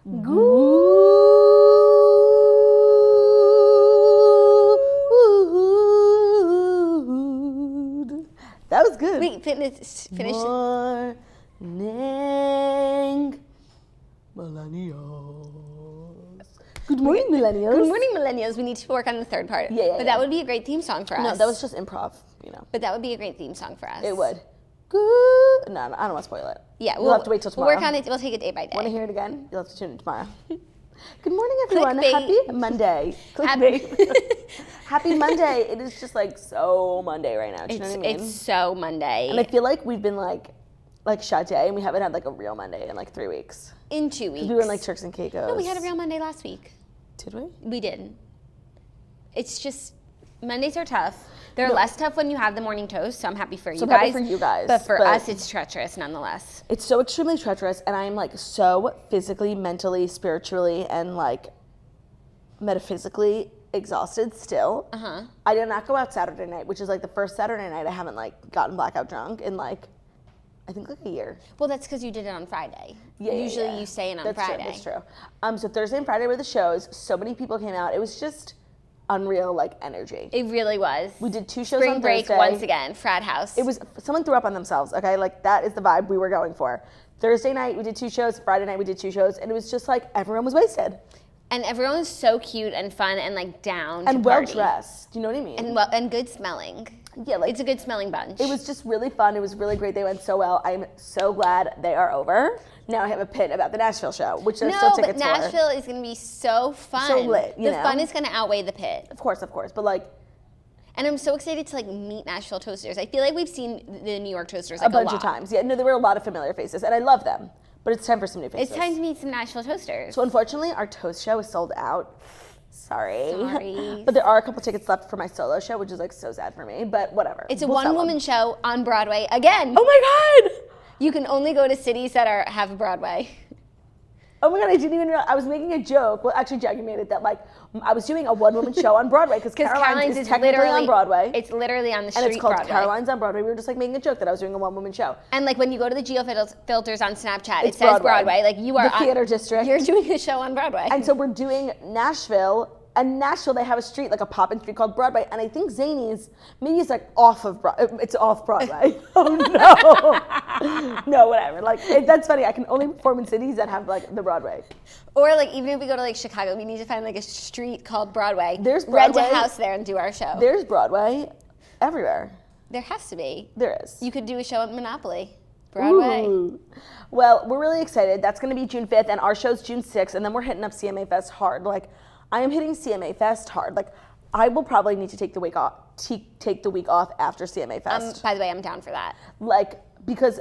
Good. That was good. Wait, finish. Morning millennials. Good morning, millennials. Good morning, millennials. We need to work on the third part. But that would be a great theme song for us. No, that was just improv, But that would be a great theme song for us. It would. Good. No, I don't want to spoil it. Yeah, we'll have to wait till tomorrow. We'll work on it. We'll take it day by day. Want to hear it again? You'll have to tune in tomorrow. Good morning, everyone. Clickbait. Happy Monday. Clickbait. Happy Monday. It is just like so Monday right now. Do you know what I mean? It's so Monday. And I feel like we've been like Sade, and we haven't had like a real Monday in like 3 weeks. In 2 weeks. We were in like Turks and Caicos. No, we had a real Monday last week. Did we? We did. It's just, Mondays are tough. They're less tough when you have the morning toast, so I'm happy for you guys. Happy for you guys. But for us, it's treacherous nonetheless. It's so extremely treacherous, and I am like so physically, mentally, spiritually, and like metaphysically exhausted still. I did not go out Saturday night, which is like the first Saturday night I haven't like gotten blackout drunk in like, I think like a year. Well, that's because you did it on Friday. Usually you stay in on that's Friday. That's true. So Thursday and Friday were the shows. So many people came out. It was just unreal like energy. It really was. We did 2 shows Spring on break Thursday. once again, frat house. It was, someone threw up on themselves, okay? Like that is the vibe we were going for. Thursday night we did 2 shows, Friday night we did 2 shows, and it was just like everyone was wasted. And everyone was so cute and fun and like down and to well party. dressed. Do you know what I mean? And good smelling. Yeah, like it's a good smelling bunch. It was just really fun. It was really great. They went so well. I'm so glad they are over. Now I have a pit about the Nashville show, which there's still tickets for. No, but Nashville is going to be so fun. So lit, you know? The fun is going to outweigh the pit. Of course. But like, and I'm so excited to like meet Nashville toasters. I feel like we've seen the New York toasters like a bunch of times. Yeah, no, there were a lot of familiar faces, and I love them. But it's time for some new faces. It's time to meet some Nashville toasters. So unfortunately, our toast show is sold out. Sorry. But there are a couple tickets left for my solo show, which is like so sad for me, but whatever. It's a one-woman show on Broadway again. Oh my God. You can only go to cities that have Broadway. Oh my God, I didn't even realize. I was making a joke. Well, actually, Jackie made it that like I was doing a one-woman show on Broadway because Caroline's is technically on Broadway. It's literally on the street. And it's called Broadway. Caroline's on Broadway. We were just like making a joke that I was doing a one-woman show. And like when you go to the geofilters on Snapchat, it says Broadway. Like you are the theater district. You're doing a show on Broadway. And so we're doing Nashville. And Nashville, they have a street, like a pop-in street called Broadway. And I think Zany's, maybe it's like it's off Broadway. Oh no. No, whatever. Like, that's funny. I can only perform in cities that have like the Broadway. Or like even if we go to like Chicago, we need to find like a street called Broadway. There's Broadway. Rent a house there and do our show. There's Broadway everywhere. There has to be. There is. You could do a show at Monopoly. Broadway. Ooh. Well, we're really excited. That's going to be June 5th, and our show's June 6th, and then we're hitting up CMA Fest hard. Like, I am hitting CMA Fest hard. Like, I will probably need to take the week off. Take the week off after CMA Fest. By the way, I'm down for that. Like, because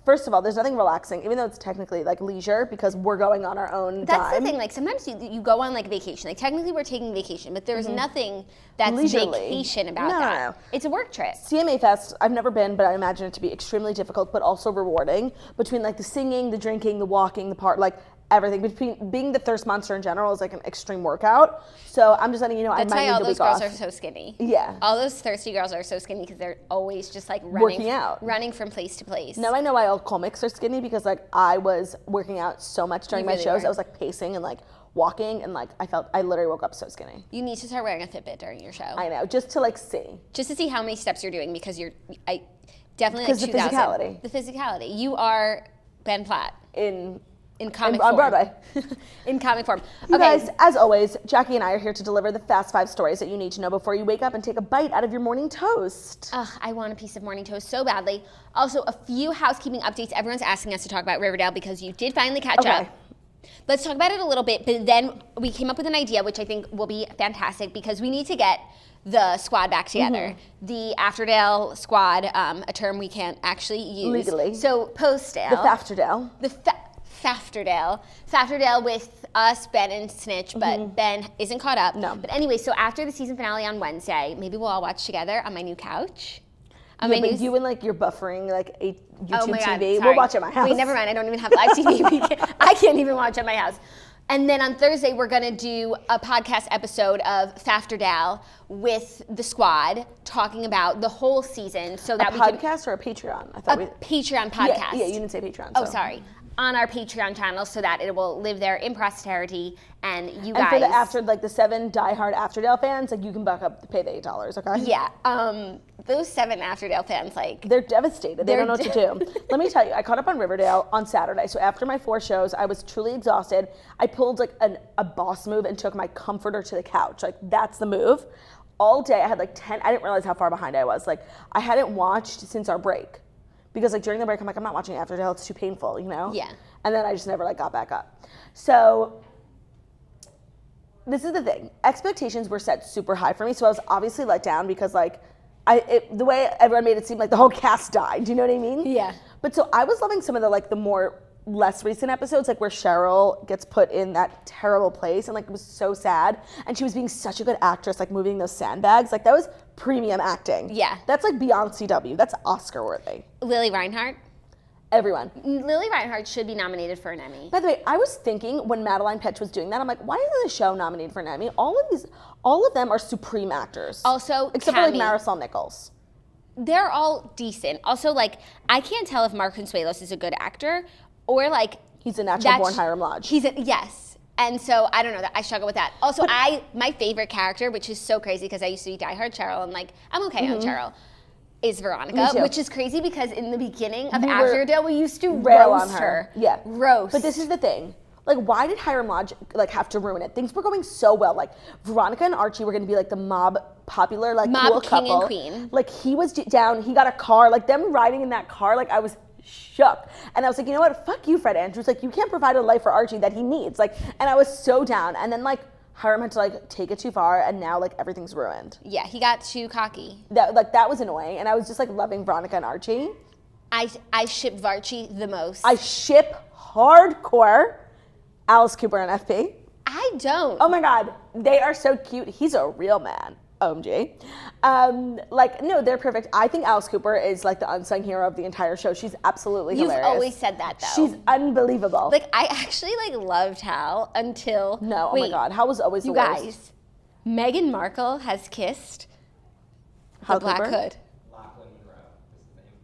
first of all, there's nothing relaxing, even though it's technically like leisure, because we're going on our own That's dime. the thing. Like sometimes you go on like vacation. Like technically we're taking vacation, but there's nothing that's Leisurely. vacation about that. No. It's a work trip. CMA Fest, I've never been, but I imagine it to be extremely difficult, but also rewarding. Between like the singing, the drinking, the walking, the part, like everything. Between being the thirst monster in general is like an extreme workout. So I'm just letting you know, That's I might why need the week off. all those girls are so skinny. Yeah. All those thirsty girls are so skinny because they're always just like working out, running from place to place. Now I know why all comics are skinny because like I was working out so much during my shows. Were. I was like pacing and like walking and like I literally woke up so skinny. You need to start wearing a Fitbit during your show. I know, just to like see. Just to see how many steps you're doing because I definitely like 2,000. The physicality. The physicality. You are Ben Platt. In comic form. On Broadway. In comic form. You guys, as always, Jackie and I are here to deliver the fast 5 stories that you need to know before you wake up and take a bite out of your morning toast. Ugh, I want a piece of morning toast so badly. Also, a few housekeeping updates. Everyone's asking us to talk about Riverdale because you did finally catch up. Let's talk about it a little bit, but then we came up with an idea, which I think will be fantastic because we need to get the squad back together. The Afterdale squad, a term we can't actually use. Legally. So Postdale. The Fafterdale. Fafterdale with us, Ben, and Snitch, but Ben isn't caught up. No. But anyway, so after the season finale on Wednesday, maybe we'll all watch together on my new couch. But you and like you're buffering like a YouTube God, TV. sorry. We'll watch at my house. Wait, never mind. I don't even have live TV. I can't even watch at my house. And then on Thursday, we're going to do a podcast episode of Fafterdale with the squad talking about the whole season. So that podcast or a Patreon? I thought Patreon podcast. Yeah, you didn't say Patreon. Oh, so. sorry. on our Patreon channel so that it will live there in posterity, and you And guys. for the 7 diehard Afterdale fans, like, you can buck up, pay the $8, okay? Yeah, those 7 Afterdale fans, like. They're devastated. They don't know what to do. Let me tell you, I caught up on Riverdale on Saturday. So after my 4 shows, I was truly exhausted. I pulled like a boss move and took my comforter to the couch. Like, that's the move. All day, I had like 10, I didn't realize how far behind I was. Like, I hadn't watched since our break. Because like during the break, I'm like, I'm not watching Afterdale. It's too painful, you know? Yeah. And then I just never like got back up. So this is the thing. Expectations were set super high for me. So I was obviously let down because like, the way everyone made it seem like the whole cast died. Do you know what I mean? Yeah. But so I was loving some of the more less recent episodes, like where Cheryl gets put in that terrible place and like it was so sad. And she was being such a good actress, like moving those sandbags. Like that was premium acting. Yeah. That's like beyond CW. That's Oscar worthy. Lily Reinhart. Everyone. Lily Reinhart should be nominated for an Emmy. By the way, I was thinking when Madeline Petch was doing that, I'm like, why isn't the show nominated for an Emmy? All of them are supreme actors. Also, except for like Marisol Nichols. They're all decent. Also, like, I can't tell if Mark Consuelos is a good actor or like he's a natural born Hiram Lodge. Yes. And so I don't know, that I struggle with that. Also, my favorite character, which is so crazy because I used to be diehard Cheryl and like I'm okay on Cheryl, is Veronica, which is crazy because in the beginning of Afterdale we used to roast her. Yeah. Roast. But this is the thing. Like, why did Hiram Lodge like have to ruin it? Things were going so well. Like, Veronica and Archie were going to be like the mob popular, like mob cool king couple. And queen. Like, he was down. He got a car. Like, them riding in that car. Like, I was shook. And I was like, you know what? Fuck you, Fred Andrews. Like, you can't provide a life for Archie that he needs. Like, and I was so down. And then like Hiram had to like take it too far, and now like everything's ruined. Yeah, he got too cocky. That was annoying. And I was just like loving Veronica and Archie. I ship Varchie the most. I ship hardcore Alice Cooper and FP. I don't. Oh my God, they are so cute. He's a real man. OMG. No, they're perfect. I think Alice Cooper is like the unsung hero of the entire show. She's absolutely hilarious. You've always said that though. She's unbelievable. Like, I actually like loved Hal until. No, oh my God, Hal was always the worst. You guys, Meghan Markle has kissed Hal the Black Cooper? Hood.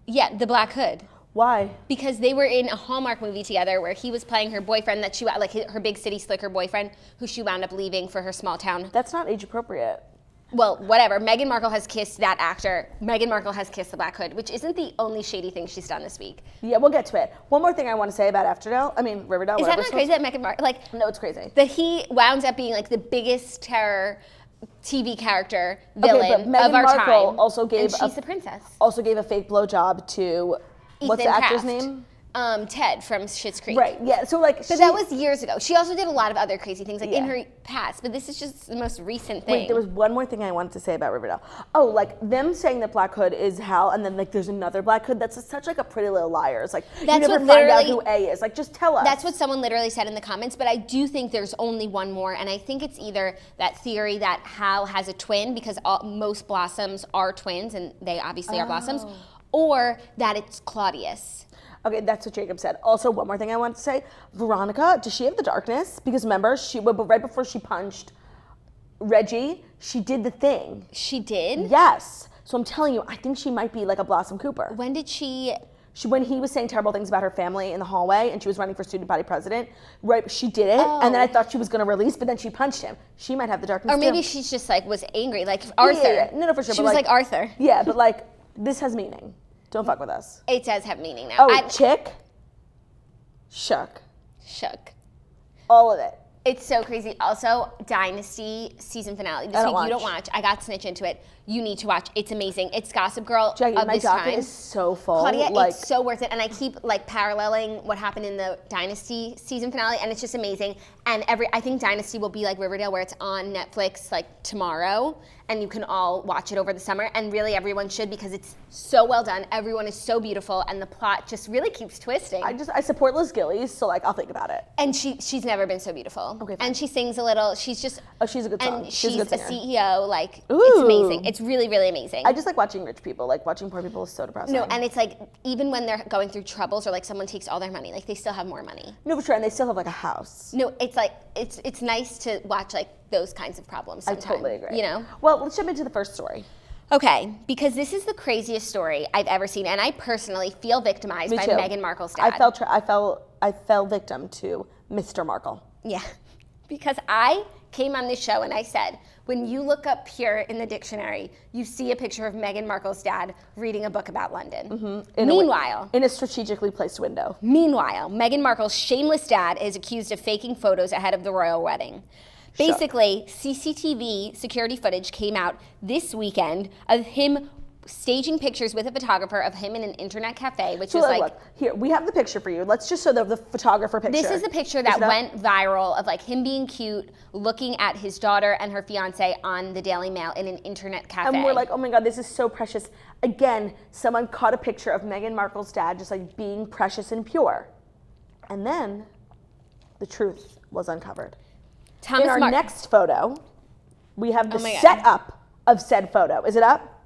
Yeah, the Black Hood. Why? Because they were in a Hallmark movie together where he was playing her boyfriend that she, like her big city slicker boyfriend, who she wound up leaving for her small town. That's not age appropriate. Well, whatever. Meghan Markle has kissed that actor. Meghan Markle has kissed the Black Hood, which isn't the only shady thing she's done this week. Yeah, we'll get to it. One more thing I want to say about Riverdale. Is that not crazy that Meghan Markle, like... No, it's crazy. That he wound up being like the biggest terror TV character villain of our Markle time. Also gave and she's the princess. Also gave a fake blowjob to... What's the actor's name? Ted from Schitt's Creek. Right, yeah, so like... But that was years ago. She also did a lot of other crazy things, like in her past, but this is just the most recent thing. Wait, there was one more thing I wanted to say about Riverdale. Oh, like, them saying that Black Hood is Hal, and then, like, there's another Black Hood, that's such, like, a Pretty Little Liars. Like, you never find out who A is. Like, just tell us. That's what someone literally said in the comments, but I do think there's only one more, and I think it's either that theory that Hal has a twin, because most Blossoms are twins, and they obviously are Blossoms, or that it's Claudius. Okay, that's what Jacob said. Also, one more thing I want to say. Veronica, does she have the darkness? Because remember, right before she punched Reggie, she did the thing. She did? Yes. So I'm telling you, I think she might be like a Blossom Cooper. When did she... When he was saying terrible things about her family in the hallway and she was running for student body president, right, she did it, and then I thought she was going to release, but then she punched him. She might have the darkness Or maybe too. she's just like, was angry, like Arthur. Yeah. No, for sure. She was like Arthur. Yeah, but like, this has meaning. Don't fuck with us. It does have meaning now. Oh, Chick? Shook. All of it. It's so crazy. Also, Dynasty season finale. This week you don't watch. I got Snitch into it. You need to watch. It's amazing. It's Gossip Girl Jackie, of my this docket time. is so full. Claudia, it's so worth it. And I keep like paralleling what happened in the Dynasty season finale, and it's just amazing. And I think Dynasty will be like Riverdale, where it's on Netflix like tomorrow, and you can all watch it over the summer. And really, everyone should, because it's so well done. Everyone is so beautiful, and the plot just really keeps twisting. I support Liz Gillies, so like I'll think about it. And she's never been so beautiful. Okay, fine. And she sings a little. She's just she's a good song. And she's a good singer. CEO. Like Ooh. It's amazing. It's really, really amazing. I just like watching rich people. Like watching poor people is so depressing. No, and it's like even when they're going through troubles or like someone takes all their money, like they still have more money. No, for sure, and they still have like a house. No, it's like it's nice to watch like those kinds of problems sometime, I totally agree. You know? Well, let's jump into the first story. Okay, because this is the craziest story I've ever seen, and I personally feel victimized by Meghan Markle's dad. I fell victim to Mr. Markle. Yeah, because I came on this show and I said, when you look up pure in the dictionary, you see a picture of Meghan Markle's dad reading a book about London. Mm-hmm. In a strategically placed window. Meanwhile, Meghan Markle's shameless dad is accused of faking photos ahead of the royal wedding. Basically, CCTV security footage came out this weekend of him staging pictures with a photographer of him in an internet cafe, which is like... Look, here, we have the picture for you. Let's just show the photographer picture. This is the picture that went viral of like him being cute, looking at his daughter and her fiance on the Daily Mail in an internet cafe. And we're like, oh my God, this is so precious. Again, someone caught a picture of Meghan Markle's dad just like being precious and pure. And then the truth was uncovered. In our next photo, we have the setup of said photo. Is it up?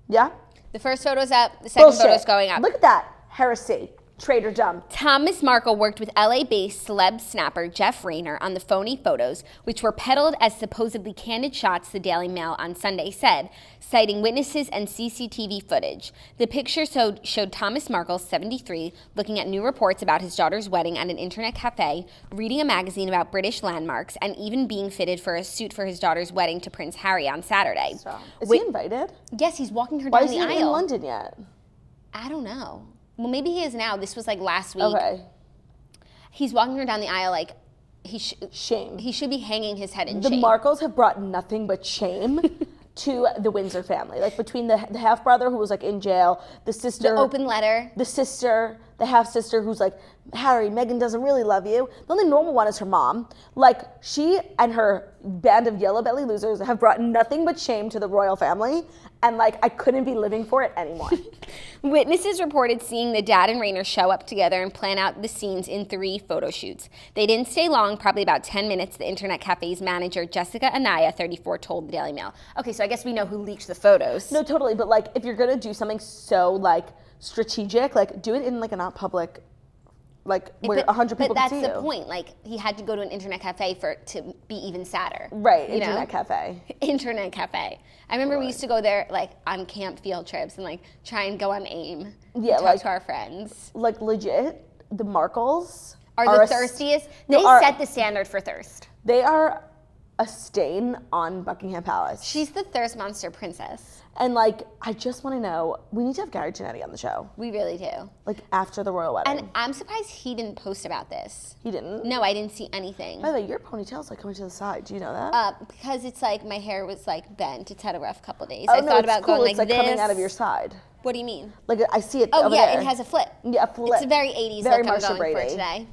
Yeah? The first photo's up. The second photo's going up. Look at that. Heresy. Traitor dumb. Thomas Markle worked with LA-based celeb snapper Jeff Rayner on the phony photos, which were peddled as supposedly candid shots, the Daily Mail on Sunday said, citing witnesses and CCTV footage. The picture showed Thomas Markle, 73, looking at new reports about his daughter's wedding at an internet cafe, reading a magazine about British landmarks, and even being fitted for a suit for his daughter's wedding to Prince Harry on Saturday. Is he invited? Yes, he's walking her down the aisle. Why is he in London yet? I don't know. Well, maybe he is now. This was like last week. Okay. He's walking her down the aisle like shame. He should be hanging his head in shame. The Markles have brought nothing but shame to the Windsor family. Like between the half brother who was like in jail, the sister, the open letter, the sister, the half sister who's like, Harry, Meghan doesn't really love you. The only normal one is her mom. Like she and her band of yellow belly losers have brought nothing but shame to the royal family. And like, I couldn't be living for it anymore. Witnesses reported seeing the dad and Rayner show up together and plan out the scenes in 3 photo shoots. They didn't stay long, probably about 10 minutes, the internet cafe's manager, Jessica Anaya, 34, told the Daily Mail. Okay, so I guess we know who leaked the photos. No, totally, but like, if you're gonna do something so like strategic, like do it in like a not public, like where 100 people can see you. But that's the point. Like he had to go to an internet cafe for it to be even sadder. Right, internet cafe. Internet cafe. I remember we used to go there like on camp field trips and like try and go on AIM. Yeah, talk to our friends. Like legit, the Markles are the thirstiest. They set the standard for thirst. They are a stain on Buckingham Palace. She's the thirst monster princess. And like, I just want to know, we need to have Gary Janetti on the show. We really do. Like after the royal wedding. And I'm surprised he didn't post about this. He didn't? No, I didn't see anything. By the way, your ponytail's like coming to the side. Do you know that? Because it's like my hair was like bent. It's had a rough couple days. Oh, I thought about going it's like this. coming out of your side. What do you mean? Like I see it. Oh over yeah, there. it has a flip. Yeah, a flip. It's a very 80s very look Marsha I'm going Brady. for today.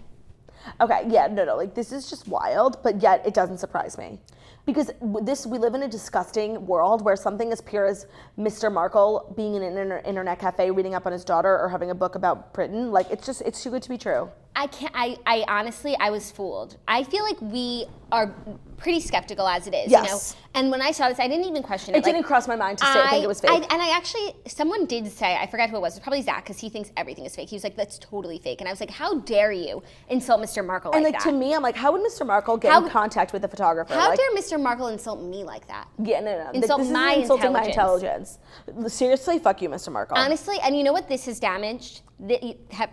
Okay, yeah, no, like this is just wild, but yet it doesn't surprise me. Because we live in a disgusting world where something as pure as Mr. Markle being in an internet cafe reading up on his daughter or having a book about Britain, like it's too good to be true. I honestly, I was fooled. I feel like we are pretty skeptical as it is, yes. You know? And when I saw this, I didn't even question it. It didn't cross my mind to say I think it was fake. And I actually, someone did say, I forgot who it was probably Zach, because he thinks everything is fake. He was like, that's totally fake. And I was like, how dare you insult Mr. Markle like that? And like to me, I'm like, how would Mr. Markle get in contact with the photographer? How dare Mr. Markle insult me like that? Yeah, no. Insult this my is insulting intelligence. my intelligence. Seriously, fuck you, Mr. Markle. Honestly, and you know what this has damaged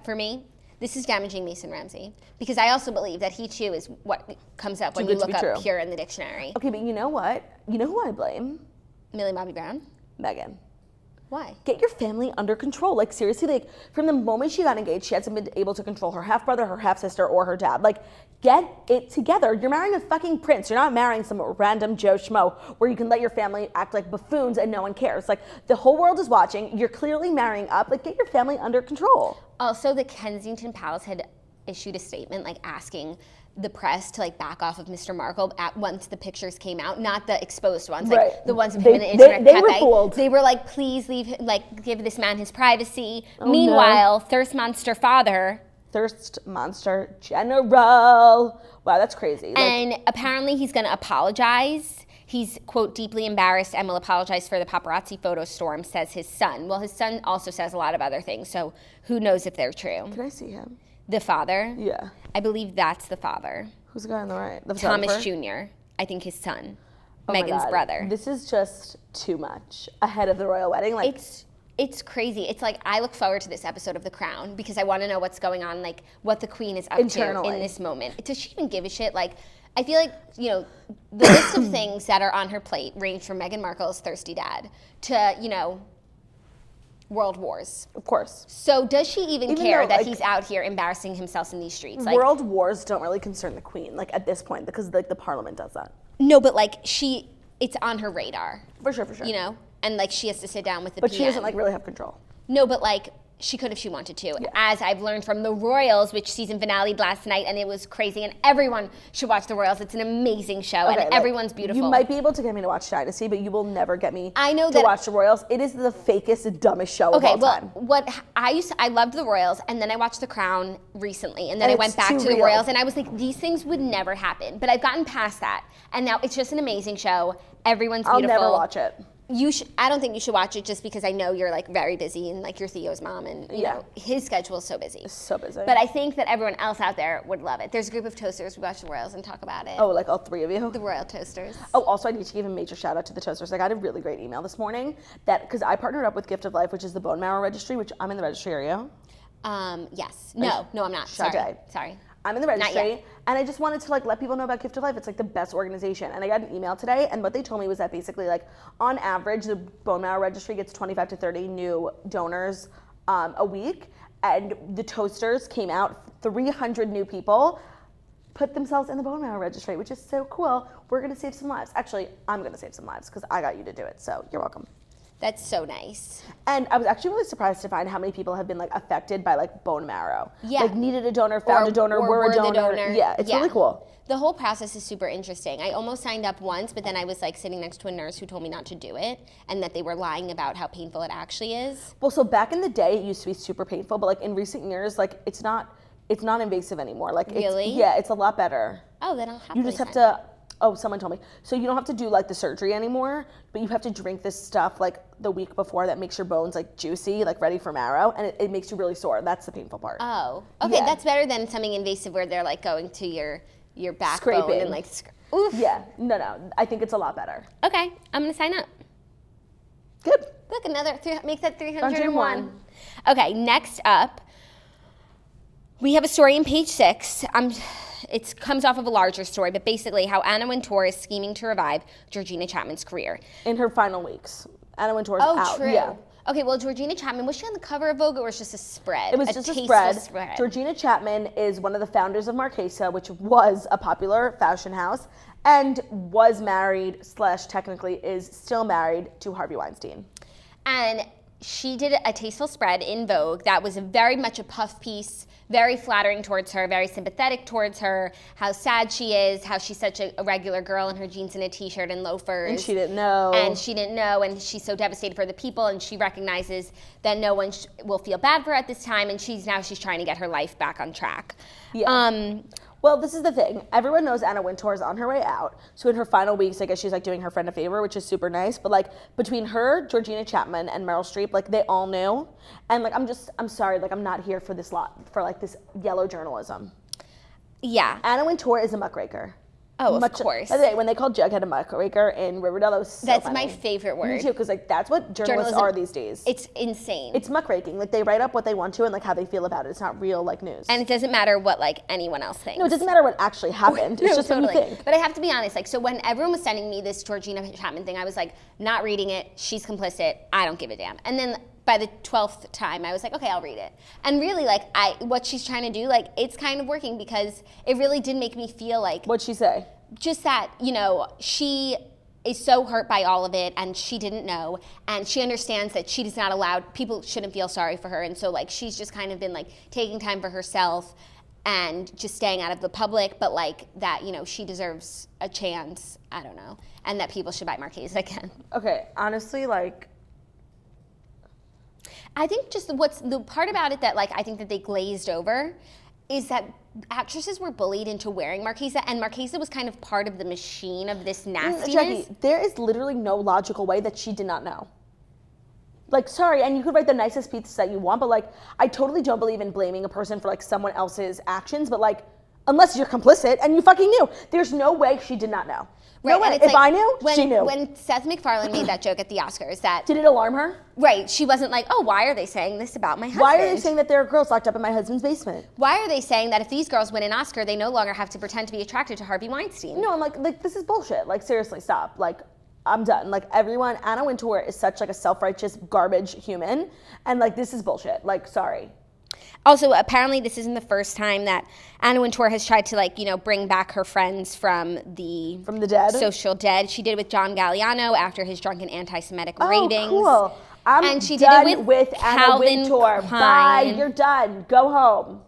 for me? This is damaging Mason Ramsey, because I also believe that he too is what comes up when you look up pure in the dictionary. Okay, but you know what? You know who I blame? Millie Bobby Brown? Meghan. Why? Get your family under control. Like seriously, like from the moment she got engaged, she hasn't been able to control her half brother, her half sister, or her dad. Like, get it together. You're marrying a fucking prince. You're not marrying some random Joe Schmo where you can let your family act like buffoons and no one cares. Like the whole world is watching. You're clearly marrying up. Like get your family under control. Also, the Kensington Palace had issued a statement like asking the press to like back off of Mr. Markle once the pictures came out, not the exposed ones, like the ones of him in the internet cafe. They were fooled. They were like, please leave, like give this man his privacy. Meanwhile, Thirst Monster father. Thirst Monster General. Wow, that's crazy. And apparently he's gonna apologize. He's, quote, deeply embarrassed and will apologize for the paparazzi photo storm, says his son. Well, his son also says a lot of other things, so who knows if they're true. Can I see him? The father? Yeah. I believe that's the father. Who's the guy on the right? The Thomas Jr., I think his son. my Meghan's God. brother. This is just too much ahead of the royal wedding. Like, It's crazy. It's like I look forward to this episode of The Crown because I want to know what's going on, like what the queen is up internally to in this moment. Does she even give a shit? Like, I feel like, you know, the list of things that are on her plate range from Meghan Markle's thirsty dad to, you know, world wars. Of course. So does she even care though, that like, he's out here embarrassing himself in these streets? Like, world wars don't really concern the queen, like at this point, because like the parliament does that. no, but like it's on her radar. For sure. You know? And like she has to sit down with the But PM. she doesn't like really have control. No, but like she could if she wanted to. Yeah. As I've learned from the Royals, which season finale last night, and it was crazy. And everyone should watch the Royals. It's an amazing show, and everyone's beautiful. You might be able to get me to watch Dynasty, but you will never get me to watch the Royals. It is the fakest, dumbest show of all time. What I loved the Royals, and then I watched The Crown recently, and then I went back to the real. Royals, and I was like, these things would never happen. But I've gotten past that, and now it's just an amazing show. Everyone's beautiful. I'll never watch it. I don't think you should watch it just because I know you're like very busy and like you're Theo's mom and you know his schedule is so busy. So busy. But I think that everyone else out there would love it. There's a group of toasters. We watch the Royals and talk about it. Oh, like all three of you? The Royal Toasters. Oh, also I need to give a major shout out to the toasters. I got a really great email this morning because I partnered up with Gift of Life, which is the bone marrow registry, which I'm in the registry area. Yes. No, I'm not. Sorry. I'm in the registry, and I just wanted to like let people know about Gift of Life. It's like the best organization. And I got an email today, and what they told me was that basically like on average, the bone marrow registry gets 25 to 30 new donors a week, and the toasters came out, 300 new people put themselves in the bone marrow registry, which is so cool. We're gonna save some lives. Actually, I'm gonna save some lives because I got you to do it, so you're welcome. That's so nice. And I was actually really surprised to find how many people have been like affected by like bone marrow. Yeah. Like needed a donor, found a donor, were a donor. Yeah, it's really cool. The whole process is super interesting. I almost signed up once, but then I was like sitting next to a nurse who told me not to do it and that they were lying about how painful it actually is. Well, so back in the day, it used to be super painful, but like in recent years, like it's not invasive anymore. Like really? It's a lot better. Oh, then I'll happily You just have to. Oh, someone told me. So you don't have to do like the surgery anymore, but you have to drink this stuff like the week before that makes your bones like juicy, like ready for marrow, and it makes you really sore. That's the painful part. Oh, okay, that's better than something invasive where they're like going to your backbone Scraping. and like, oof. Yeah, no, I think it's a lot better. Okay, I'm gonna sign up. Good. Look, make that 301. 101. Okay, next up, we have a story in page 6. It comes off of a larger story, but basically how Anna Wintour is scheming to revive Georgina Chapman's career. In her final weeks. Anna Wintour's out. Oh, true. Yeah. Okay, well, Georgina Chapman, was she on the cover of Vogue or was it just a spread? It was just a tasteful spread. Georgina Chapman is one of the founders of Marchesa, which was a popular fashion house, and was married / technically is still married to Harvey Weinstein. And she did a tasteful spread in Vogue that was very much a puff piece, very flattering towards her, very sympathetic towards her, how sad she is, how she's such a regular girl in her jeans and a t-shirt and loafers. And she didn't know. And she's so devastated for the people, and she recognizes that no one will feel bad for her at this time, and she's trying to get her life back on track. Yeah. Well, this is the thing. Everyone knows Anna Wintour is on her way out. So in her final weeks, I guess she's like doing her friend a favor, which is super nice. But like between her, Georgina Chapman, and Meryl Streep, like they all knew. And like I'm sorry, like I'm not here for this this yellow journalism. Yeah. Anna Wintour is a muckraker. Oh, of course. By the way, when they called Jughead a muckraker in Riverdale, that was so That's funny. my favorite word. Me too, because like that's what journalists are these days. It's insane. It's muckraking. Like they write up what they want to and like how they feel about it. It's not real like news. And it doesn't matter what like anyone else thinks. No, it doesn't matter what actually happened. It's just totally. what you think. But I have to be honest, like so when everyone was sending me this Georgina Chapman thing, I was like, not reading it, she's complicit, I don't give a damn. And then by the 12th time, I was like, okay, I'll read it. And really, like, what she's trying to do, like, it's kind of working because it really did make me feel like... What'd she say? Just that, you know, she is so hurt by all of it and she didn't know. And she understands that she is not allowed, people shouldn't feel sorry for her. And so, like, she's just kind of been, like, taking time for herself and just staying out of the public, but, like, that, you know, she deserves a chance, I don't know, and that people should buy Marchesa again. Okay, honestly, like... I think just what's the part about it that like I think that they glazed over is that actresses were bullied into wearing Marchesa, and Marchesa was kind of part of the machine of this nastiness. Jackie, there is literally no logical way that she did not know. Like, sorry, and you could write the nicest pieces that you want, but like, I totally don't believe in blaming a person for like someone else's actions, but like, Unless you're complicit and you fucking knew. There's no way she did not know. Right, No way. If I knew, she knew. When Seth MacFarlane made that joke at the Oscars, Did it alarm her? Right, she wasn't like, oh, why are they saying this about my husband? Why are they saying that there are girls locked up in my husband's basement? Why are they saying that if these girls win an Oscar, they no longer have to pretend to be attracted to Harvey Weinstein? No, I'm like this is bullshit. Like, seriously, stop. Like, I'm done. Like, everyone, Anna Wintour is such like a self-righteous garbage human, and like this is bullshit. Like, sorry. Also, apparently this isn't the first time that Anna Wintour has tried to, like, you know, bring back her friends from the dead? Social dead. She did it with John Galliano after his drunken anti-Semitic ravings. Oh, cool. And she done did it with Anna Calvin Wintour. Klein. Bye, you're done. Go home.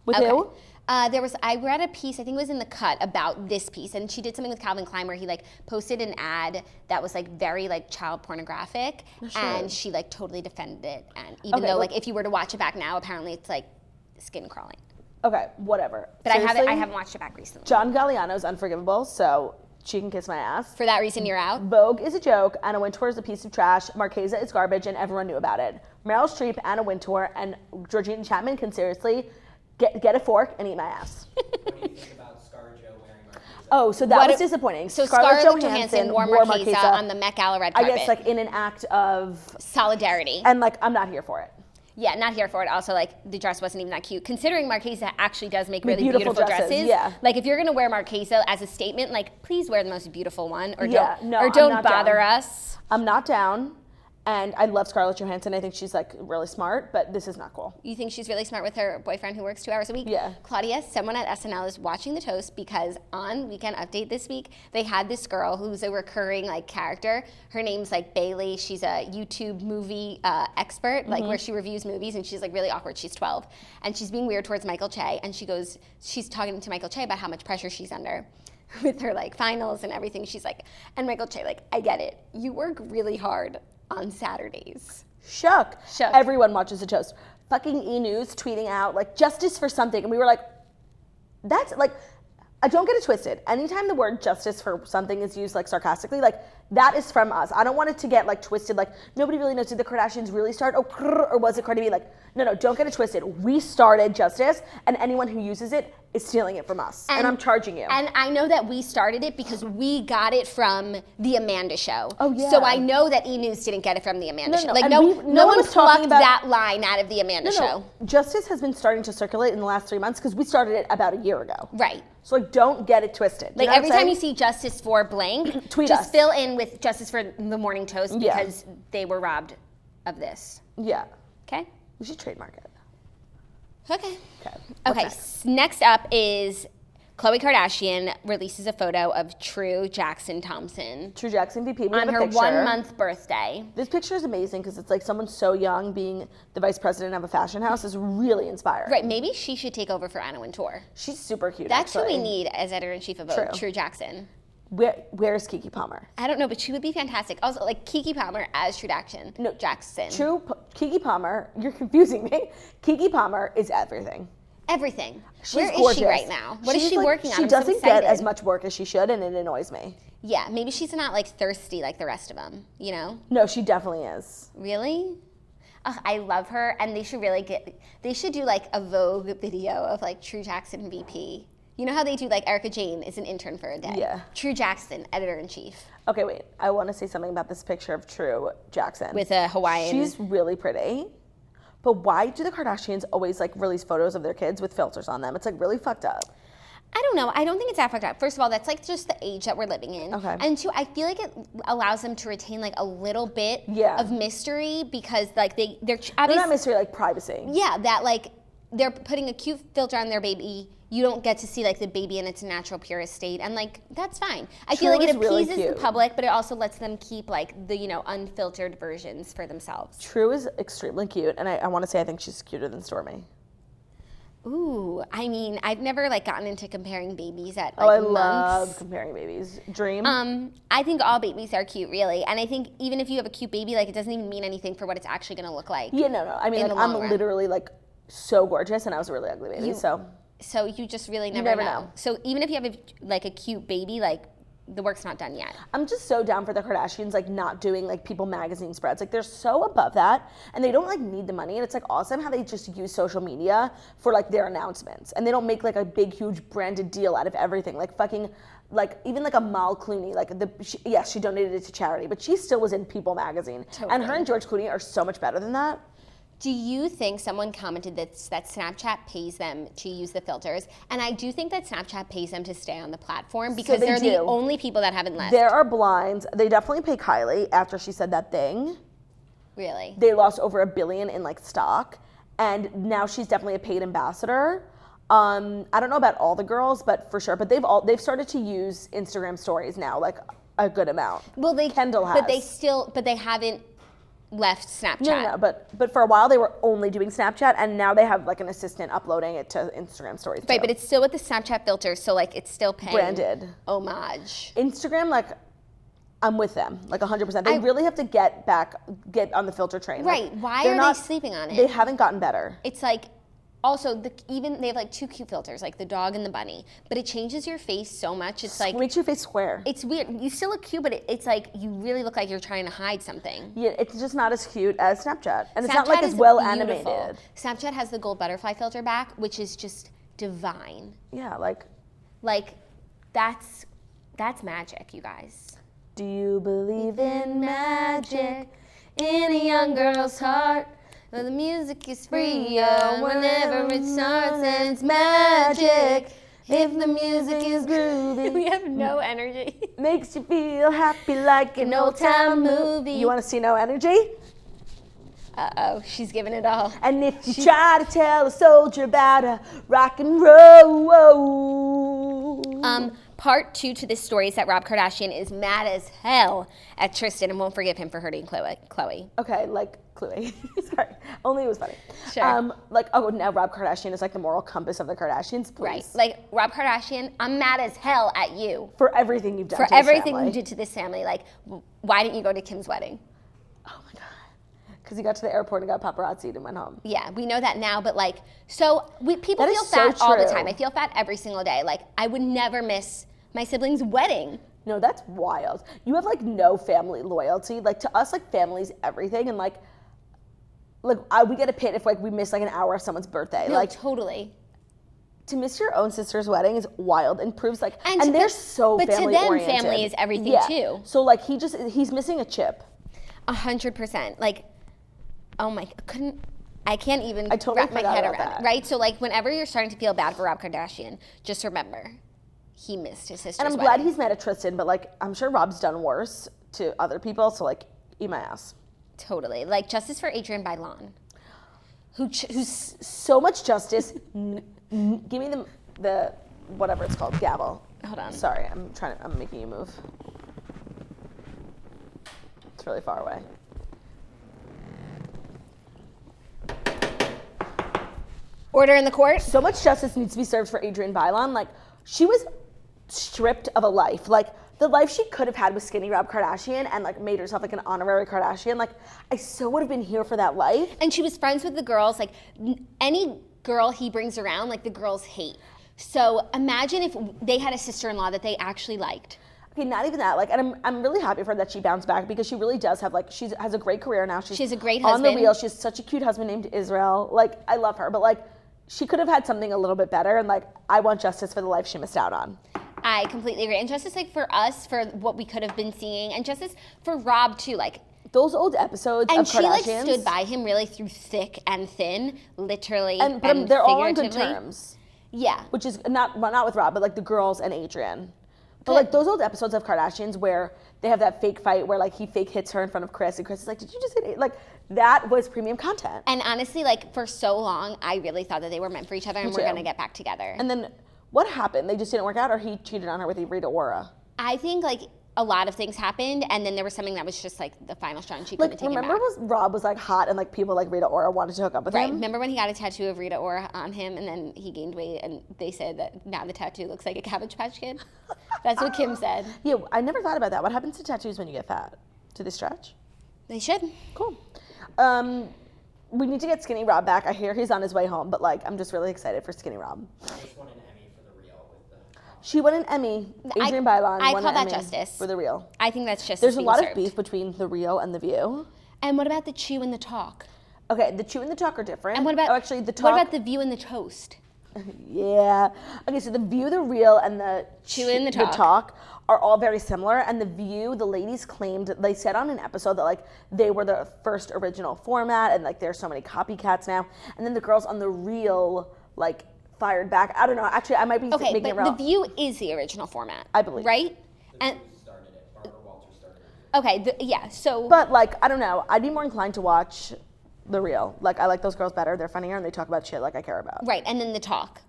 With who? I read a piece, I think it was in The Cut, about this piece, and she did something with Calvin Klein where he like posted an ad that was like very like child pornographic, and she like totally defended it. And even though like if you were to watch it back now, apparently it's like skin crawling. Okay, whatever. But seriously, I haven't watched it back recently. John Galliano's unforgivable, so she can kiss my ass. For that reason, you're out? Vogue is a joke, Anna Wintour is a piece of trash, Marchesa is garbage, and everyone knew about it. Meryl Streep, Anna Wintour, and Georgina Chapman can seriously get a fork and eat my ass. What do you think about ScarJo wearing Marchesa? Oh, so that was disappointing. So Scarlett Johansson wore Marchesa on the Met Gala red carpet. I guess like in an act of solidarity. And like I'm not here for it. Yeah, not here for it. Also, like, the dress wasn't even that cute. Considering Marchesa actually does make really beautiful dresses. Yeah. Like, if you're going to wear Marchesa as a statement, like, please wear the most beautiful one. Or don't I'm bother down. us. I'm not down. And I love Scarlett Johansson. I think she's, like, really smart. But this is not cool. You think she's really smart with her boyfriend who works 2 hours a week? Yeah. Claudia, someone at SNL is watching The Toast because on Weekend Update this week, they had this girl who's a recurring, like, character. Her name's, like, Bailey. She's a YouTube movie expert, like, where she reviews movies. And she's, like, really awkward. She's 12. And she's being weird towards Michael Che. And she's talking to Michael Che about how much pressure she's under with her, like, finals and everything. She's like, and Michael Che, like, I get it. You work really hard on Saturdays. Shook. Everyone watches The Toast. Fucking E! News tweeting out, like, justice for something. And we were like, that's, like, I don't get it twisted. Anytime the word justice for something is used, like, sarcastically, like, that is from us. I don't want it to get, like, twisted, like, nobody really knows. Did the Kardashians really start? Oh, or was it Cardi B? Like, no, don't get it twisted. We started justice, and anyone who uses it is stealing it from us. And I'm charging you. And I know that we started it because we got it from The Amanda Show. Oh, yeah. So I know that E! News didn't get it from The Amanda Show. Like, no one was talking plucked about that line out of The Amanda Show. Justice has been starting to circulate in the last 3 months because we started it about a year ago. Right. So, like, don't get it twisted. Like, every time you see justice for blank, tweet just us. fill in with justice for the Morning Toast because they were robbed of this. Yeah. Okay? We should trademark it. Okay. Okay. Next up is Khloe Kardashian releases a photo of True Jackson Thompson. True Jackson VP. We on have a her picture. 1 month birthday. This picture is amazing because it's like someone so young being the vice president of a fashion house is really inspiring. Right, maybe she should take over for Anna Wintour. She's super cute. That's actually. who we need as editor-in-chief of Vogue, True Jackson. Where's Keke Palmer? I don't know, but she would be fantastic. Also, like Keke Palmer as True Jackson. No, Jackson. Keke Palmer, you're confusing me. Keke Palmer is everything. Everything. She's Where gorgeous. is she right now? What is she working on? She I'm so doesn't get excited. as much work as she should, and it annoys me. Yeah, maybe she's not like thirsty like the rest of them, you know? No, she definitely is. Really? Ugh, I love her, and they should do like a Vogue video of like True Jackson VP. You know how they do like Erica Jane is an intern for a day? Yeah. True Jackson, editor-in-chief. Okay, wait. I want to say something about this picture of True Jackson. With a Hawaiian. She's really pretty. But why do the Kardashians always like release photos of their kids with filters on them? It's like really fucked up. I don't know. I don't think it's that fucked up. First of all, that's like just the age that we're living in. Okay. And two, I feel like it allows them to retain like a little bit of mystery because like they're obviously not mystery, like privacy. Yeah, that like they're putting a cute filter on their baby. You don't get to see like the baby in its natural purest state, and like that's fine. I feel like it appeases the public, but it also lets them keep like the unfiltered versions for themselves. True is extremely cute, and I want to say I think she's cuter than Stormy. Ooh, I mean, I've never like gotten into comparing babies at I like months. love comparing babies. Dream. I think all babies are cute, really, and I think even if you have a cute baby, like it doesn't even mean anything for what it's actually going to look like. Yeah, no. I mean, like, I'm literally like so gorgeous, and I was a really ugly baby, So you just really never know. So even if you have a cute baby, like the work's not done yet. I'm just so down for the Kardashians, like not doing like People magazine spreads. Like they're so above that, and they don't like need the money. And it's like awesome how they just use social media for like their announcements, and they don't make like a big, huge branded deal out of everything. Like fucking, like even like Amal Clooney, like she donated it to charity, but she still was in People magazine. Totally. And her and George Clooney are so much better than that. Do you think someone commented that Snapchat pays them to use the filters? And I do think that Snapchat pays them to stay on the platform because they they're do. the only people that haven't left. There are blinds. They definitely pay Kylie after she said that thing. Really? They lost over $1 billion in like stock, and now she's definitely a paid ambassador. I don't know about all the girls, but for sure. But they've started to use Instagram stories now, like a good amount. Well, Kendall has. But they haven't left Snapchat. No, but for a while they were only doing Snapchat, and now they have like an assistant uploading it to Instagram stories. Right, too. but it's still with the Snapchat filter, so like it's still paying Branded. homage. Instagram, like I'm with them, like 100%. They really have to get on the filter train. Right? Like, Why are they sleeping on it? They haven't gotten better. It's like. Also, they have like 2 cute filters, like the dog and the bunny, but it changes your face so much. It's like It makes your face square. it's weird. You still look cute, but it's like you really look like you're trying to hide something. Yeah, it's just not as cute as Snapchat, and it's Snapchat not like is as well beautiful. animated. Snapchat has the gold butterfly filter back, which is just divine. Yeah, like, That's magic, you guys. do you believe in magic? in a young girl's heart? Well, the music is free, whenever it starts, and it's magic. If the music is groovy, we have no energy. Makes you feel happy like an old time movie. You want to see no energy? Uh-oh, she's giving it all. And if you try to tell a soldier about a rock and roll. Part 2 to this story is that Rob Kardashian is mad as hell at Tristan and won't forgive him for hurting Khloe. Okay, like Khloe. Sorry, only it was funny. Sure. Now Rob Kardashian is like the moral compass of the Kardashians, please. Right. Like, Rob Kardashian, I'm mad as hell at you. For everything you've done For to this everything family. you did to this family. Like, why didn't you go to Kim's wedding? Oh my God. Because he got to the airport and got paparazzi'd and went home. Yeah, we know that now, but like, people That feel is so fat all the true. time. I feel fat every single day. Like, I would never miss my sibling's wedding. No, that's wild. You have like no family loyalty. Like to us, like family's everything, and like we get a pit if like we miss like an hour of someone's birthday. No, like totally. to miss your own sister's wedding is wild and proves like And they're so but family to them, oriented. family is everything Yeah. too. So like he's missing a chip. 100%. Like, oh my, I can't even I totally wrap my forgot head about around that. it, right? So like, whenever you're starting to feel bad for Rob Kardashian, just remember, he missed his sister's And I'm wedding. glad he's mad at Tristan, but like I'm sure Rob's done worse to other people. So like, eat my ass. Totally. Like, justice for Adrienne Bailon. Who's so much justice. Give me the whatever it's called, gavel. Hold on. Sorry, I'm making you move. It's really far away. Order in the court. So much justice needs to be served for Adrienne Bailon. Like, she was stripped of a life. Like, the life she could have had with skinny Rob Kardashian and like made herself like an honorary Kardashian. Like, I so would have been here for that life. And she was friends with the girls. Like, any girl he brings around, like, the girls hate. So imagine if they had a sister-in-law that they actually liked. Okay, not even that. Like, and I'm really happy for her that she bounced back because she really does have like she has a great career now. She has a great on the husband. reel. She has such a cute husband named Israel. Like, I love her, but like she could have had something a little bit better. And like, I want justice for the life she missed out on. I completely agree. And justice, like, for us, for what we could have been seeing, and justice for Rob too. Like, Those old episodes and of she like Kardashians. stood by him really through thick and thin, literally and and they're all on good figuratively. terms. Yeah. Which is not with Rob, but like the girls and Adrienne. But Good. like those old episodes of Kardashians where they have that fake fight where like he fake hits her in front of Chris and Chris is like, did you just hit it? Like that was premium content. And honestly, like, for so long, I really thought that they were meant for each other and Me we're too. going to get back together. And then what happened? They just didn't work out, or he cheated on her with Rita Ora? I think, like, a lot of things happened, and then there was something that was just, like, the final straw, and she couldn't Like, take it remember back. Rob was like hot and like people like Rita Ora wanted to hook up with Right. him? Remember when he got a tattoo of Rita Ora on him, and then he gained weight, and they said that now the tattoo looks like a Cabbage Patch Kid? That's what Kim said. Yeah, I never thought about that. What happens to tattoos when you get fat? Do they stretch? They should. Cool. We need to get Skinny Rob back. I hear he's on his way home, but like I'm just really excited for Skinny Rob. Just won an Emmy for the reel with the She won an Emmy. Adrienne Bailon I won call an that Emmy justice. for The Real. I think that's just. There's a lot of beef between The Real and The View. And what about the chew and the talk? Okay, the chew and the talk are different. And what about actually the talk? What about the view and the toast? Yeah. Okay, so The View, The Real, and the chew and the talk are all very similar. And The View, the ladies claimed, they said on an episode that like they were the first original format, and like there's so many copycats now. And then the girls on The Real like fired back. I don't know. Actually, I might be making it wrong. The View is the original format, I believe. right? And started it. Barbara Walters started it. Okay, yeah. So, but like I don't know. I'd be more inclined to watch The Real. Like I like those girls better. They're funnier and they talk about shit like I care about. Right, and then the talk ?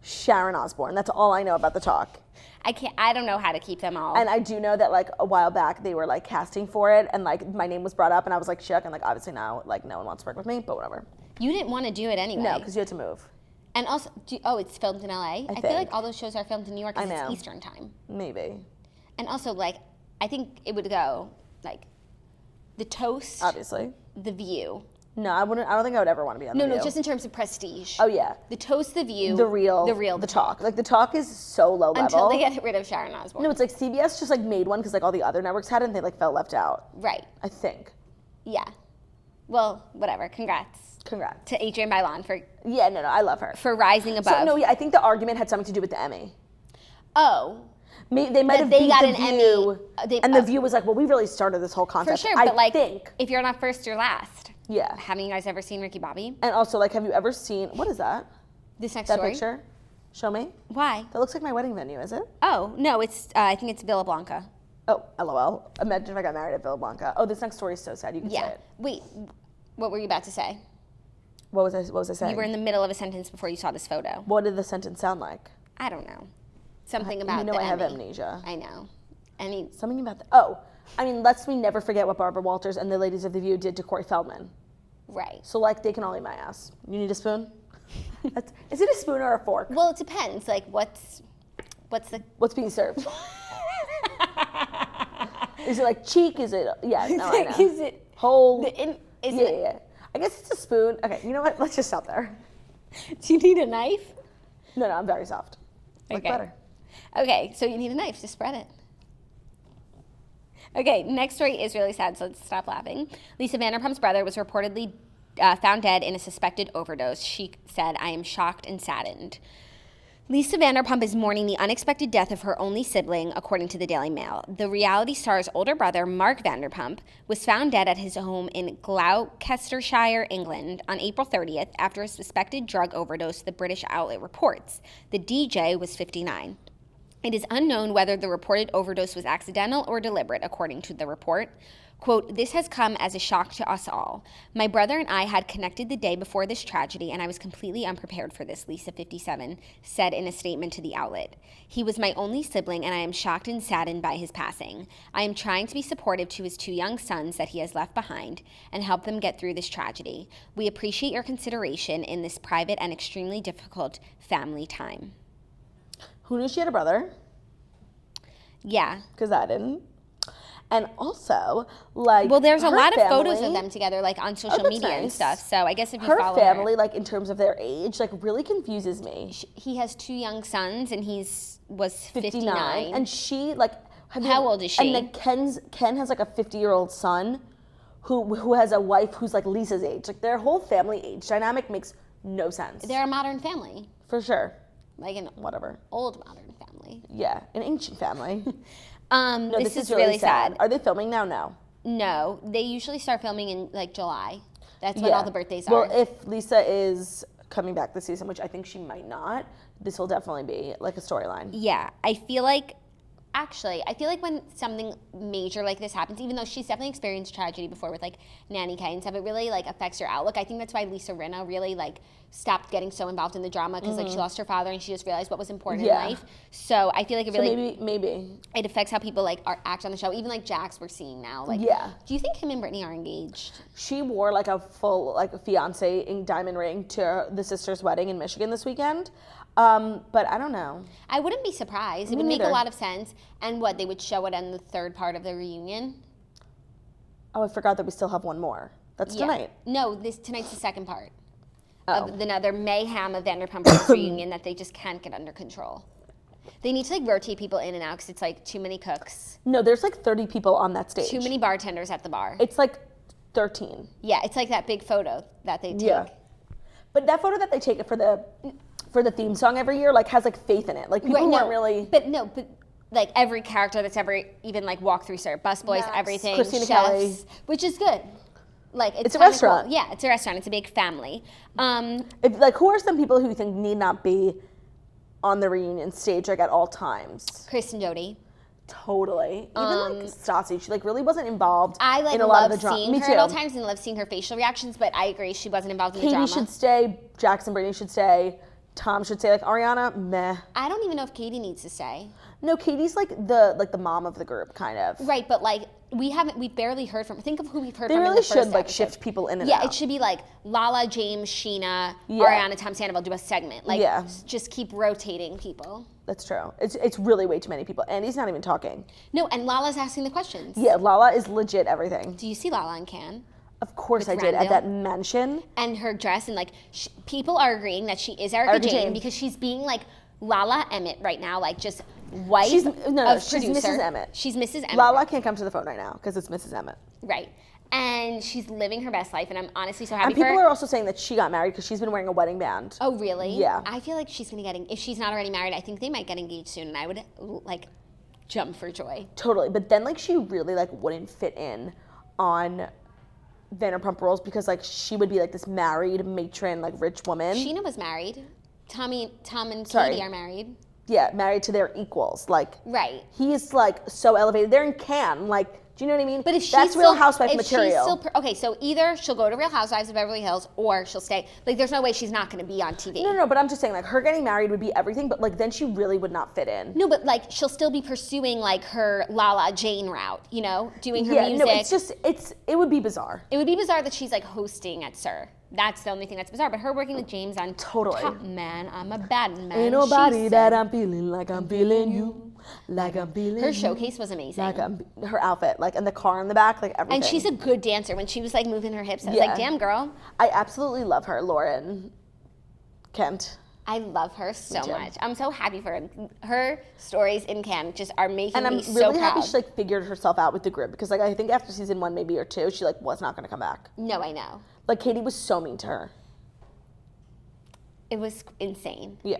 Sharon Osbourne. That's all I know about the talk. I don't know how to keep them all. And I do know that like a while back they were like casting for it, and like my name was brought up, and I was like shook, and like obviously now like no one wants to work with me, but whatever. You didn't want to do it anyway. No, because you had to move. And also, it's filmed in LA. I feel like all those shows are filmed in New York because it's Eastern time. Maybe. And also, like, I think it would go like the toast, obviously. The View. No, I wouldn't. I don't think I would ever want to be on The View. No, just in terms of prestige. Oh yeah. The toast, The View. The Real. The talk. Like the talk is so low level. Until they get rid of Sharon Osbourne. No, it's like CBS just like made one because like all the other networks had it, and they like felt left out. Right. I think. Yeah. Well, whatever. Congrats to Adrienne Bailon for. Yeah, no, I love her for rising above. So no, yeah, I think the argument had something to do with the Emmy. Oh. They might have beat The View, and The View was like, well, we really started this whole concept. For sure, but I think if you're not first, you're last. Yeah. Haven't you guys ever seen Ricky Bobby? And also, like, have you ever seen, what is that? This next that story? Picture? Show me. Why? That looks like my wedding venue, is it? Oh, no, it's, I think it's Villa Blanca. Oh, LOL. Imagine if I got married at Villa Blanca. Oh, this next story is so sad. You can say it. Wait, what were you about to say? What was I saying? You were in the middle of a sentence before you saw this photo. What did the sentence sound like? I don't know. Something about the I have Emmy. amnesia. I know. Something about let's me never forget what Barbara Walters and the ladies of The View did to Corey Feldman. Right. So, like, they can all eat my ass. You need a spoon? Is it a spoon or a fork? Well, it depends. Like, what's being served? Is it like cheek? Is it? Yeah, no, I know. Is it whole? Yeah. I guess it's a spoon. Okay, you know what? Let's just stop there. Do you need a knife? No, I'm very soft. Like butter. Okay, so you need a knife to spread it. Okay, next story is really sad, so let's stop laughing. Lisa Vanderpump's brother was reportedly found dead in a suspected overdose. She said, "I am shocked and saddened." Lisa Vanderpump is mourning the unexpected death of her only sibling, according to the Daily Mail. The reality star's older brother, Mark Vanderpump, was found dead at his home in Gloucestershire, England, on April 30th after a suspected drug overdose, the British outlet reports. The DJ was 59. It is unknown whether the reported overdose was accidental or deliberate, according to the report. Quote, "This has come as a shock to us all. My brother and I had connected the day before this tragedy, and I was completely unprepared for this," Lisa, 57, said in a statement to the outlet. "He was my only sibling, and I am shocked and saddened by his passing. I am trying to be supportive to his two young sons that he has left behind and help them get through this tragedy. We appreciate your consideration in this private and extremely difficult family time." Who knew she had a brother? Yeah. Because I didn't. And also, like, well, there's a lot of family, photos of them together, like on social media and stuff. So I guess if you follow her family, like in terms of their age, like really confuses me. He has two young sons, and was 59. And she, like, how old is she? And like Ken has like a 50-year-old son, who has a wife who's like Lisa's age. Like their whole family age dynamic makes no sense. They're a modern family. For sure. Like an old modern family. Yeah, an ancient family. No, this is really sad. Are they filming now? No, they usually start filming in like July. That's when all the birthdays are. Well, if Lisa is coming back this season, which I think she might not, this will definitely be like a storyline. Yeah, I feel like when something major like this happens, even though she's definitely experienced tragedy before with like Nanny K and stuff, it really like affects her outlook. I think that's why Lisa Rinna really like stopped getting so involved in the drama because like she lost her father and she just realized what was important in life. So I feel like it really maybe it affects how people like act on the show. Even like Jax we're seeing now. Like, do you think him and Brittany are engaged? She wore like a full like fiance diamond ring to the sister's wedding in Michigan this weekend. But I don't know. I wouldn't be surprised. It would make a lot of sense. And they would show it in the third part of the reunion? Oh, I forgot that we still have one more. That's tonight. No, tonight's the second part of another mayhem of Vanderpump reunion that they just can't get under control. They need to like rotate people in and out because it's like too many cooks. No, there's like 30 people on that stage. Too many bartenders at the bar. It's like 13. Yeah, it's like that big photo that they take. Yeah. But that photo that they take for the theme song every year like has like faith in it. Like people weren't really. But like every character that's ever even like walked through busboys, Max, everything, Christina chefs, Kelly. Which is good. Like it's a restaurant. Cool. Yeah, it's a restaurant. It's a big family. Who are some people who you think need not be on the reunion stage like at all times? Chris and Jody. Totally. Even like Stassi, she like really wasn't involved I like in a lot of the love drama. seeing her at all times and love seeing her facial reactions, but I agree she wasn't involved in the drama. Katie should stay, Jackson Brittany should stay, Tom should stay. Like Ariana, meh. I don't even know if Katie needs to stay. No, Katie's like the mom of the group, kind of. Right, but like we barely heard from. Think of who we've heard they from. They really in the first should like episode. shift people in and out. Yeah, it should be like Lala, James, Sheena, Ariana, Tom Sandoval do a segment. Like just keep rotating people. That's true. It's really way too many people. Andy's not even talking. No, and Lala's asking the questions. Yeah, Lala is legit everything. Do you see Lala in Cannes? Of course With I did, Randall? at that mansion. And her dress, and like people are agreeing that she is Erica Jane because she's being like Lala Emmett right now, like just wife she's of producer. Mrs. Emmett. She's Mrs. Emmett. Lala can't come to the phone right now because it's Mrs. Emmett. Right. And she's living her best life, and I'm honestly so happy and for her. people are also saying that she got married because she's been wearing a wedding band. Oh, really? Yeah. I feel like she's going to if she's not already married, I think they might get engaged soon, and I would like jump for joy. Totally. But then like she really like wouldn't fit in on Vanderpump Rules because like she would be like this married matron, like rich woman. Sheena was married. Tom and Sorry. Katie are married. Yeah, married to their equals. Like right. He's like so elevated. They're in Cannes. Like, do you know what I mean? But if she's that's Real Housewife material. Okay, so either she'll go to Real Housewives of Beverly Hills or she'll stay. Like, there's no way she's not going to be on TV. No, but I'm just saying, like, her getting married would be everything, but like then she really would not fit in. No, but like she'll still be pursuing like her Lala Jane route, you know, doing her music. No, it's just it would be bizarre. It would be bizarre that she's like hosting at SUR. That's the only thing that's bizarre. But her working with James on Top Man, I'm a bad man. Ain't nobody that I'm feeling like I'm feeling you. Like I'm feeling her showcase was amazing. Like her outfit, like, and the car in the back, like everything. And she's a good dancer. When she was like moving her hips, I was like, damn girl. I absolutely love her, Lauren Kent. I love her so much. I'm so happy for her. Her stories in Cannes just are making me so proud. And I'm really happy she like figured herself out with the group because like I think after season 1 maybe or 2 she like was not going to come back. No, I know. Like Katie was so mean to her. It was insane. Yeah.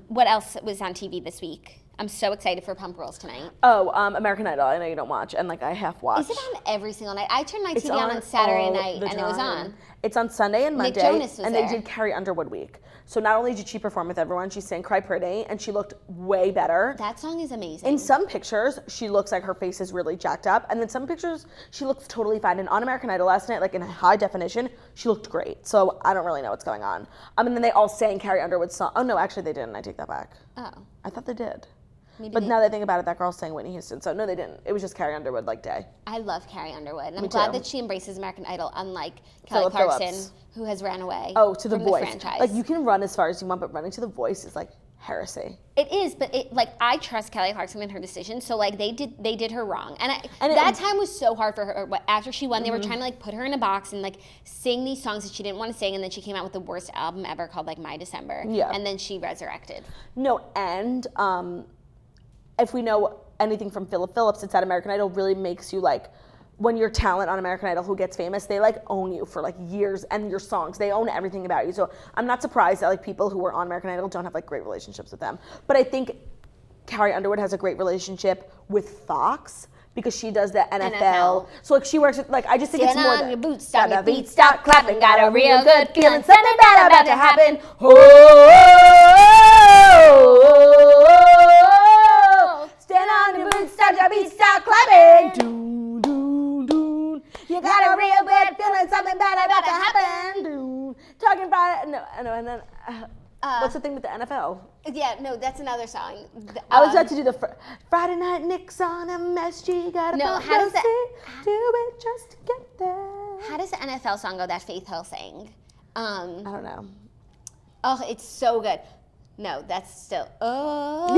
What else was on TV this week? I'm so excited for Pump Rules tonight. Oh, American Idol. I know you don't watch, and like I half watch. Is it on every single night? I turned my TV on Saturday night, and it was on. It's on Sunday and Monday, Nick Jonas was and there. they did Carrie Underwood week. So not only did she perform with everyone, she sang "Cry Pretty," and she looked way better. That song is amazing. In some pictures, she looks like her face is really jacked up, and then some pictures, she looks totally fine. And on American Idol last night, like in high definition, she looked great. So I don't really know what's going on. And then they all sang Carrie Underwood's song. Oh no, actually they didn't. I take that back. Oh. I thought they did. Maybe but now that I think about it, that girl sang Whitney Houston. So no, they didn't. It was just Carrie Underwood like day. I love Carrie Underwood. And I'm Me glad too. that she embraces American Idol, unlike Kelly Philip Clarkson, Phillips. who has ran away To the from Voice. the franchise. Like you can run as far as you want, but running to the Voice is like heresy. It is, but I trust Kelly Clarkson in her decision. So like they did her wrong, and that time was so hard for her. But after she won, they were trying to like put her in a box and like sing these songs that she didn't want to sing, and then she came out with the worst album ever called like My December. Yeah. And then she resurrected. No, and if we know anything from Philip Phillips, it's that American Idol really makes you like, when you're talent on American Idol who gets famous, they like own you for like years and your songs. They own everything about you. So I'm not surprised that like people who were on American Idol don't have like great relationships with them. But I think Carrie Underwood has a great relationship with Fox because she does the NFL. So like she works with, like, I just think it's more on than your boots, stop your feet, stop clapping, got a real good feeling, something bad about to happen. Stand on your boots, stop your beat, stop clapping. Doon, doon, doon. You got a real good feeling, something bad about to happen. Doon. Talking about it. No, and then what's the thing with the NFL? Yeah, no, that's another song. I was about to do the Friday Night Knicks on MSG. Got a how does that? Do it just to get there. How does the NFL song go that Faith Hill sang? I don't know. Oh, it's so good. No, that's still. No,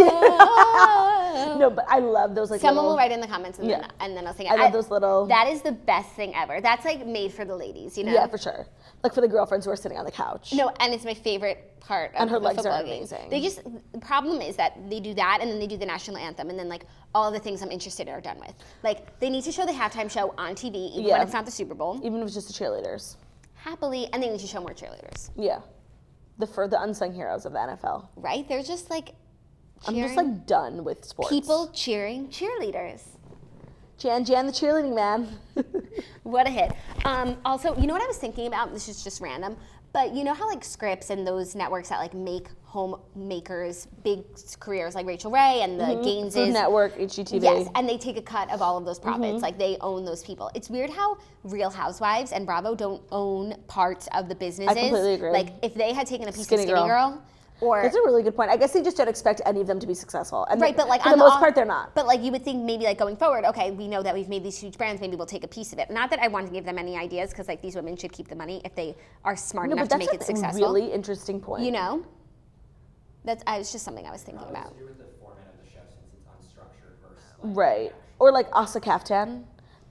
but I love those like. Someone will write in the comments and then I'll sing it. I love those little. That is the best thing ever. That's like made for the ladies, you know. Yeah, for sure. Like for the girlfriends who are sitting on the couch. No, and it's my favorite part of and her the legs football are game. amazing. The problem is that they do that and then they do the national anthem and then like all the things I'm interested in are done with. Like they need to show the halftime show on TV even when it's not the Super Bowl. Even if it's just the cheerleaders. Happily, and they need to show more cheerleaders. Yeah. The unsung heroes of the NFL. Right? They're just like cheering. I'm just like done with sports. People cheering cheerleaders. Jan the cheerleading man. What a hit. Also, you know what I was thinking about? This is just random. But you know how like Scripps and those networks that like make homemakers big careers like Rachel Ray and the Gaineses. Food Network, HGTV. Yes, and they take a cut of all of those profits. Like they own those people. It's weird how Real Housewives and Bravo don't own parts of the businesses. I completely agree. Like if they had taken a piece Skinny of Skinny Girl or that's a really good point. I guess they just don't expect any of them to be successful. And right, but like for the most part, they're not. But like you would think maybe like going forward, okay, we know that we've made these huge brands, maybe we'll take a piece of it. Not that I want to give them any ideas, because like these women should keep the money if they are smart enough to make it successful. That's a really interesting point. You know, it's just something I was thinking about. To do with the format of the show since it's unstructured versus Right, or like Asa Kaftan.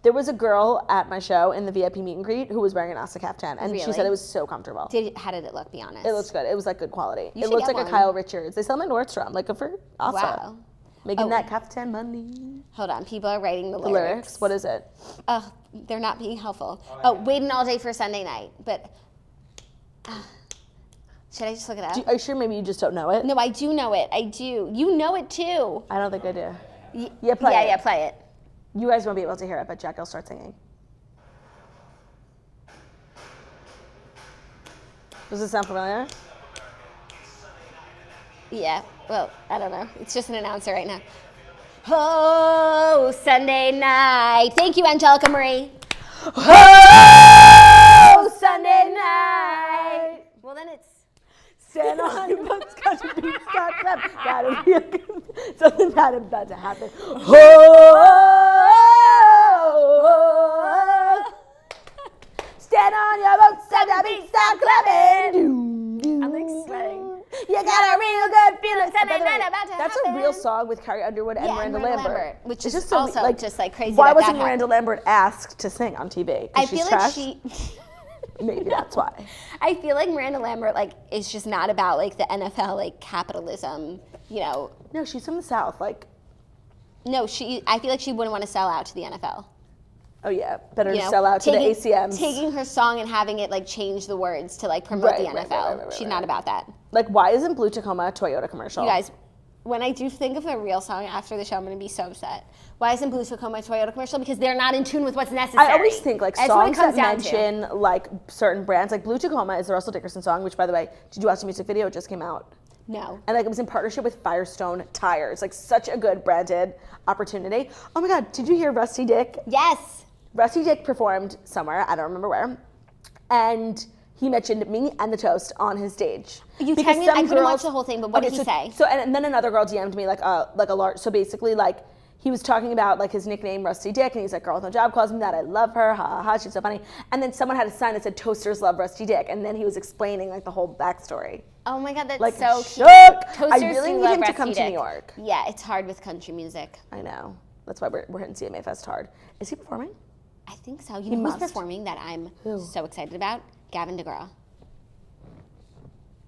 There was a girl at my show in the VIP meet and greet who was wearing an Asa Kaftan, and she said it was so comfortable. How did it look? Be honest. It looks good. It was like good quality. You It looks should like get a one. Kyle Richards. They sell them at Nordstrom. Like good for Asa. Wow. Making that Kaftan money. Hold on, people are writing the Lyrics. What is it? Oh, they're not being helpful. Waiting all day for Sunday night, but should I just look it up? Are you sure maybe you just don't know it? No, I do know it. I do. You know it too. I don't think I do. Yeah, play it. Yeah, play it. You guys won't be able to hear it, but Jack will start singing. Does it sound familiar? Yeah, well, I don't know. It's just an announcer right now. Oh, Sunday night. Thank you, Angelica Marie. Oh, Sunday night. Well, then it's... Stand on your butts, gotta be stopped up. Gotta be something bad about to happen. Oh, stand on your butts, gotta be stop clapping. I'm like sweating. You got a real good feeling. Sunday night about to That's happen. a real song with Carrie Underwood and Miranda Lambert. Which It's is just so, also just like crazy. Why that wasn't that Miranda Lambert asked to sing on TV? I she's feel trash? like Maybe that's why. I feel like Miranda Lambert like is just not about like the NFL like capitalism, you know. No, she's from the South. Like, no, I feel like she wouldn't want to sell out to the NFL. oh yeah, better You to know, sell out to the ACMs. Taking her song and having it like change the words to like promote the NFL. She's not about that. Like, why isn't Blue Tacoma a Toyota commercial? You guys, when I do think of a real song after the show, I'm going to be so upset. Why isn't Blue Tacoma a Toyota commercial? Because they're not in tune with what's necessary. I always think like That's what it songs that comes down to. mention like certain brands, like Blue Tacoma is the Russell Dickerson song, which by the way, did you watch the music video? It just came out. No. And like it was in partnership with Firestone Tires, like such a good branded opportunity. Oh my God, did you hear Rusty Dick? Yes. Rusty Dick performed somewhere, I don't remember where, and he mentioned me and the Toast on his stage. You tagged me. I couldn't watch the whole thing, but what did he say? So and then another girl DM'd me like a large. So basically like he was talking about like his nickname Rusty Dick, and he's like, girl with no job calls me that. I love her. Ha ha ha. She's so funny. And then someone had a sign that said Toasters love Rusty Dick, and then he was explaining like the whole backstory. Oh my God, that's Like, so shook. cute. I really need him to come to New York. Yeah, it's hard with country music. I know. That's why we're hitting CMA Fest hard. Is he performing? I think so. You know who's must. performing that I'm so excited about? Gavin DeGraw.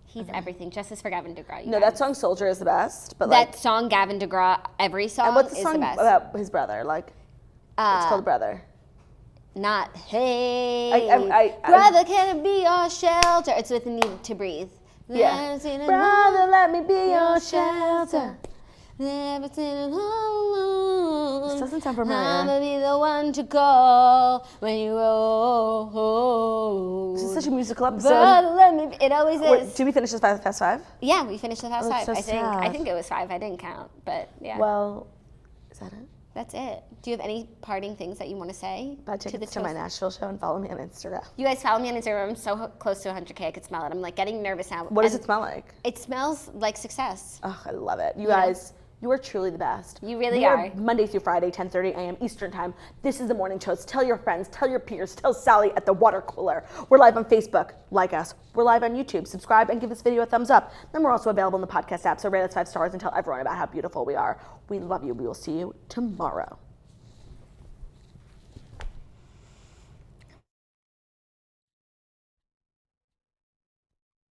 He's everything. Justice for Gavin DeGraw. No, that song Soldier is the best. But that like, song, Gavin DeGraw, every song and what's the is song the best. about his brother? Like, it's called Brother. Not, hey, I brother, can it be your shelter? It's with Need to Breathe. Yeah. Brother, let me be your shelter. This doesn't sound familiar. I'ma be the one to call when you roll. This is such a musical episode. Brother, let me. It always is. Wait, did we finish this Fast Five? Yeah, we finished the Fast Oh, Five. so I think. I sad. think it was 5. I didn't count, but yeah. Well, is that it? That's it. Do you have any parting things that you want to say? Buy tickets to my Nashville show and follow me on Instagram. You guys follow me on Instagram. I'm so close to 100K. I could smell it. I'm like getting nervous now. What does it smell like? It smells like success. Oh, I love it. You guys, You are truly the best. You really we are. Monday through Friday, 10:30 a.m. Eastern time. This is the morning toast. Tell your friends, tell your peers, tell Sally at the water cooler. We're live on Facebook. Like us. We're live on YouTube. Subscribe and give this video a thumbs up. Then we're also available in the podcast app. So rate us 5 stars and tell everyone about how beautiful we are. We love you. We will see you tomorrow.